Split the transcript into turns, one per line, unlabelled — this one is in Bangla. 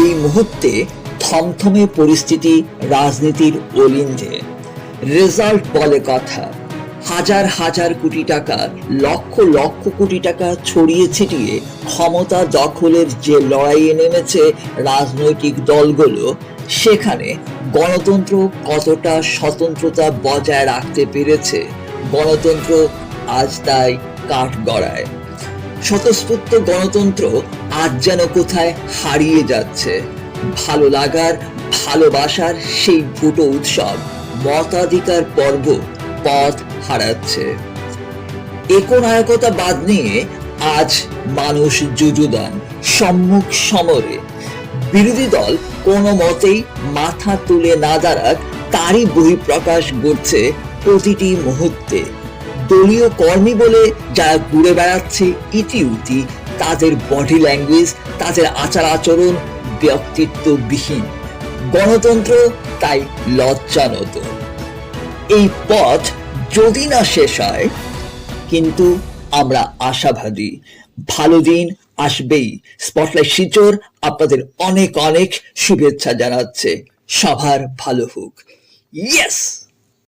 এই মুহূর্তে থমথমে পরিস্থিতি রাজনীতির অলিন্দে। রেজাল্ট বলে কথা। হাজার হাজার কোটি টাকা, লক্ষ লক্ষ কোটি টাকা ছড়িয়ে ছিটিয়ে ক্ষমতা দখলের যে লড়াইয়ে নেমেছে রাজনৈতিক দলগুলো, সেখানে গণতন্ত্র কতটা স্বতন্ত্রতা বজায় রাখতে পেরেছে? গণতন্ত্র আজ তাই কাঠগড়ায়। স্বতঃস্ফূর্ত গণতন্ত্র আজ যেন কোথায় হারিয়ে যাচ্ছে। ভালো লাগার, ভালোবাসার সেই ফুটো উৎসব, মতাধিকার পর্ব পথ হারাচ্ছে। একনায়কতাবাদ নিয়ে আজ মানুষ যুযুদান, সম্মুখ সমরে। বিরোধী দল কোনো মতেই মাথা তুলে না দাঁড়াক, তারই বহিঃপ্রকাশ ঘটছে প্রতিটি মুহূর্তে। দলীয় কর্মী বলে যারা ঘুরে বেড়াচ্ছে ইতিউতি, তাদের বডি ল্যাঙ্গুয়েজ, তাদের আচার আচরণ ব্যক্তিত্ববিহীন। গণতন্ত্র তাই লজ্জানত। এই পথ যদি না শেষ হয়, কিন্তু আমরা আশাবাদী ভালো দিন আসবেই। স্পটলাইট শিলচর আপনাদের অনেক অনেক শুভেচ্ছা জানাচ্ছে। সবার ভালো হোক। ইয়েস।